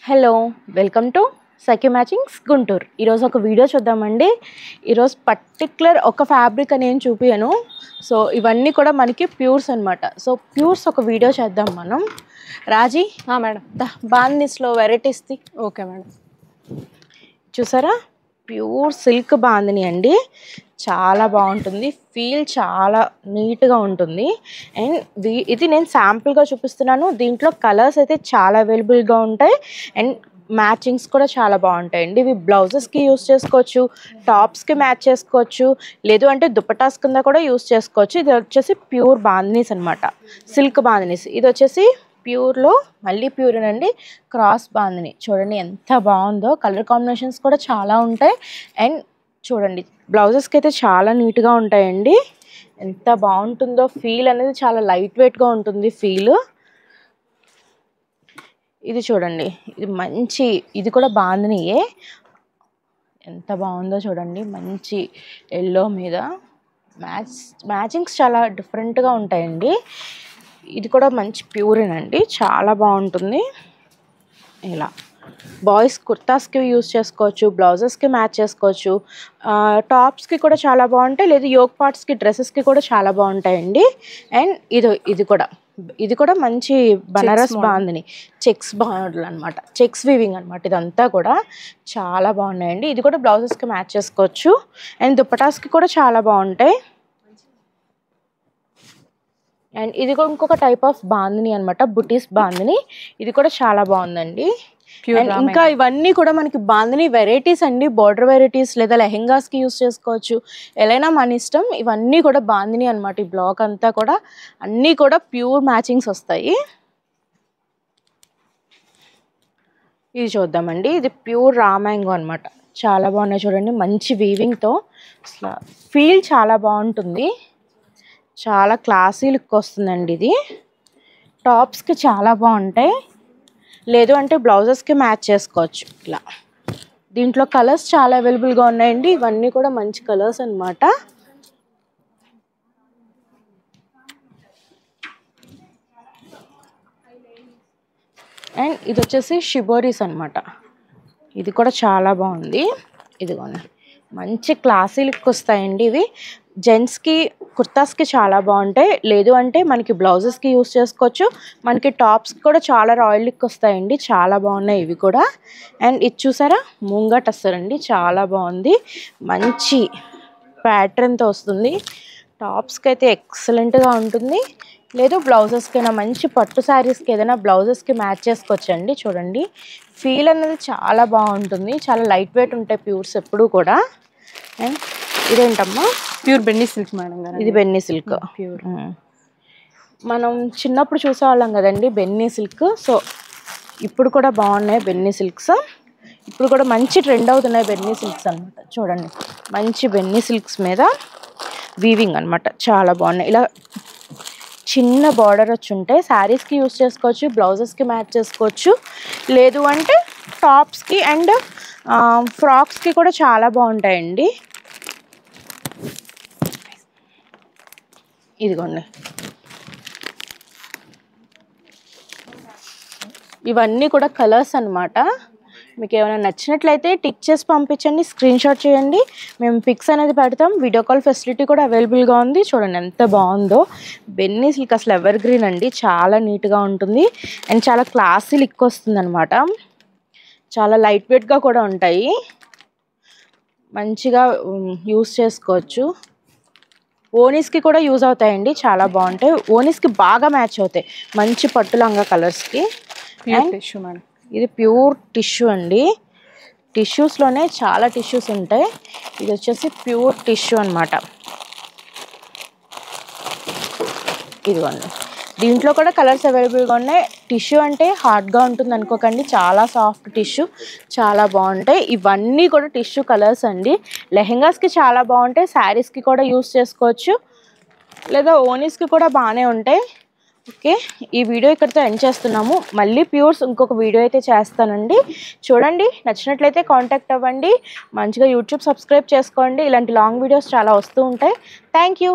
Hello welcome to Sakhi matchings Guntur. ఈరోజు ఒక video చూద్దామండి. ఈరోజు పర్టిక్యులర్ ఒక ఫ్యాబ్రిక్ అని ఏం చూపించను. సో ఇవన్నీ కూడా మనకి ప్యూర్స్ అనమాట. సో ప్యూర్స్ ఒక వీడియో చేద్దాం మనం. రాజీ మేడం బాందినీస్లో వెరైటీస్ది. Okay madam. చూసారా, ప్యూర్ సిల్క్ బాందిని అండి. చాలా బాగుంటుంది, ఫీల్ చాలా నీట్గా ఉంటుంది. అండ్ ఇది నేను శాంపుల్గా చూపిస్తున్నాను. దీంట్లో కలర్స్ అయితే చాలా అవైలబుల్గా ఉంటాయి అండ్ మ్యాచింగ్స్ కూడా చాలా బాగుంటాయండి. ఇవి బ్లౌజెస్కి యూస్ చేసుకోవచ్చు, టాప్స్కి మ్యాచ్ చేసుకోవచ్చు, లేదు అంటే దుపటాస్ కింద కూడా యూస్ చేసుకోవచ్చు. ఇది వచ్చేసి ప్యూర్ బాందినీస్ అనమాట, సిల్క్ బాందినీస్. ఇది వచ్చేసి ప్యూర్లో మళ్ళీ ప్యూర్ అండి, క్రాస్ బాందిని. చూడండి ఎంత బాగుందో, కలర్ కాంబినేషన్స్ కూడా చాలా ఉంటాయి. అండ్ చూడండి బ్లౌజెస్కి అయితే చాలా నీట్గా ఉంటాయండి. ఎంత బాగుంటుందో, ఫీల్ అనేది చాలా లైట్ వెయిట్గా ఉంటుంది ఫీల్. ఇది చూడండి, ఇది మంచి, ఇది కూడా బాందినియే. ఎంత బాగుందో చూడండి, మంచి ఎల్లో మీద మ్యాచింగ్స్ చాలా డిఫరెంట్గా ఉంటాయండి. ఇది కూడా మంచి ప్యూరేనండి, చాలా బాగుంటుంది. ఇలా బాయ్స్ కుర్తాస్కి యూస్ చేసుకోవచ్చు, బ్లౌజెస్కి మ్యాచ్ చేసుకోవచ్చు, టాప్స్కి కూడా చాలా బాగుంటాయి, లేదు యోక్ పార్ట్స్కి డ్రెస్సెస్కి కూడా చాలా బాగుంటాయండి. అండ్ ఇది కూడా మంచి బనారస్ బాందిని, చెక్స్ బాండ్లు అనమాట, చెక్స్ వీవింగ్ అనమాట. ఇదంతా కూడా చాలా బాగున్నాయండి. ఇది కూడా బ్లౌజెస్కి మ్యాచ్ చేసుకోవచ్చు అండ్ దుపటాస్కి కూడా చాలా బాగుంటాయి. అండ్ ఇది కూడా ఇంకొక టైప్ ఆఫ్ బాందిని అనమాట, బుటీస్ బాందిని. ఇది కూడా చాలా బాగుందండి. అండ్ ఇంకా ఇవన్నీ కూడా మనకి బాందిని వెరైటీస్ అండి, బార్డర్ వెరైటీస్ లేదా లెహెంగాస్కి యూస్ చేసుకోవచ్చు, ఎలా మన ఇష్టం. ఇవన్నీ కూడా బాందిని అనమాట. ఈ బ్లాక్ అంతా కూడా అన్నీ కూడా ప్యూర్ మ్యాచింగ్స్ వస్తాయి. ఇది చూద్దామండి, ఇది ప్యూర్ రా మ్యాంగో అనమాట. చాలా బాగున్నాయి చూడండి, మంచి వీవింగ్తో. అసలు ఫీల్ చాలా బాగుంటుంది, చాలా క్లాసీ లుక్ వస్తుందండి. ఇది టాప్స్కి చాలా బాగుంటాయి, లేదు అంటే బ్లౌజెస్కి మ్యాచ్ చేసుకోవచ్చు. ఇలా దీంట్లో కలర్స్ చాలా అవైలబుల్గా ఉన్నాయండి. ఇవన్నీ కూడా మంచి కలర్స్ అనమాట. అండ్ ఇది వచ్చేసి షిబోరీస్ అనమాట. ఇది కూడా చాలా బాగుంది. ఇదిగోండి, మంచి క్లాసీ లుక్ వస్తాయండి. ఇవి జెంట్స్కి కుర్తాస్కి చాలా బాగుంటాయి, లేదు అంటే మనకి బ్లౌజెస్కి యూస్ చేసుకోవచ్చు, మనకి టాప్స్కి కూడా చాలా రాయల్ లుక్ వస్తాయండి. చాలా బాగున్నాయి ఇవి కూడా. అండ్ ఇది చూసారా, ముంగట్ వస్తారండి, చాలా బాగుంది, మంచి ప్యాటర్న్తో వస్తుంది. టాప్స్కి అయితే ఎక్సలెంట్గా ఉంటుంది, లేదు బ్లౌజెస్కైనా, మంచి పట్టు శారీస్కి ఏదైనా బ్లౌజెస్కి మ్యాచ్ చేసుకోవచ్చండి. చూడండి ఫీల్ అనేది చాలా బాగుంటుంది, చాలా లైట్ వెయిట్ ఉంటాయి ప్యూర్స్ ఎప్పుడు కూడా. అండ్ ఇదేంటమ్మా, ప్యూర్ బెన్నీ సిల్క్ మేడం గారు. ఇది బెన్నీ సిల్క్ ప్యూర్. మనం చిన్నప్పుడు చూసేవాళ్ళం కదండి బెన్నీ సిల్క్. సో ఇప్పుడు కూడా బాగున్నాయి బెన్నీ సిల్క్స్, ఇప్పుడు కూడా మంచి ట్రెండ్ అవుతున్నాయి బెన్నీ సిల్క్స్ అనమాట. చూడండి మంచి బెన్నీ సిల్క్స్ మీద వీవింగ్ అనమాట, చాలా బాగున్నాయి. ఇలా చిన్న బార్డర్ వచ్చి ఉంటాయి, శారీస్కి యూస్ చేసుకోవచ్చు, బ్లౌజెస్కి మ్యాచ్ చేసుకోవచ్చు, లేదు అంటే టాప్స్కి అండ్ ఫ్రాక్స్కి కూడా చాలా బాగుంటాయండి. ఇదిగోండి, ఇవన్నీ కూడా కలర్స్ అనమాట. మీకు ఏమైనా నచ్చినట్లయితే టిక్ చేసి పంపించండి, స్క్రీన్ షాట్ చేయండి, మేము పిక్స్ అనేది పెడతాం. వీడియో కాల్ ఫెసిలిటీ కూడా అవైలబుల్గా ఉంది. చూడండి ఎంత బాగుందో, బెన్నీ సిల్క్ అసలు ఎవర్ గ్రీన్ అండి, చాలా నీట్గా ఉంటుంది అండ్ చాలా క్లాసీ లుక్ వస్తుంది అనమాట. చాలా లైట్ వెయిట్గా కూడా ఉంటాయి, మంచిగా యూస్ చేసుకోవచ్చు. ఓనీస్కి కూడా యూజ్ అవుతాయండి, చాలా బాగుంటాయి. ఓనీస్కి బాగా మ్యాచ్ అవుతాయి మంచి పట్టు లంగా కలర్స్కి. టిష్యూ మేడం, ఇది ప్యూర్ టిష్యూ అండి, టిష్యూస్లోనే చాలా టిష్యూస్ ఉంటాయి. ఇది వచ్చేసి ప్యూర్ టిష్యూ అనమాట. ఇదిగోండి, దీంట్లో కూడా కలర్స్ అవైలబుల్గా ఉన్నాయి. టిష్యూ అంటే హార్డ్గా ఉంటుంది అనుకోకండి, చాలా సాఫ్ట్ టిష్యూ, చాలా బాగుంటాయి. ఇవన్నీ కూడా టిష్యూ కలర్స్ అండి. లెహెంగాస్కి చాలా బాగుంటాయి, శారీస్కి కూడా యూస్ చేసుకోవచ్చు, లేదా ఓనీస్కి కూడా బాగానే ఉంటాయి. ఓకే, ఈ వీడియో ఇక్కడితో ఎండ్ చేస్తున్నాము. మళ్ళీ ప్యూర్స్ ఇంకొక వీడియో అయితే చేస్తానండి, చూడండి. నచ్చినట్లయితే కాంటాక్ట్ అవ్వండి, మంచిగా యూట్యూబ్ సబ్స్క్రైబ్ చేసుకోండి. ఇలాంటి లాంగ్ వీడియోస్ చాలా వస్తూ ఉంటాయి. Thank you.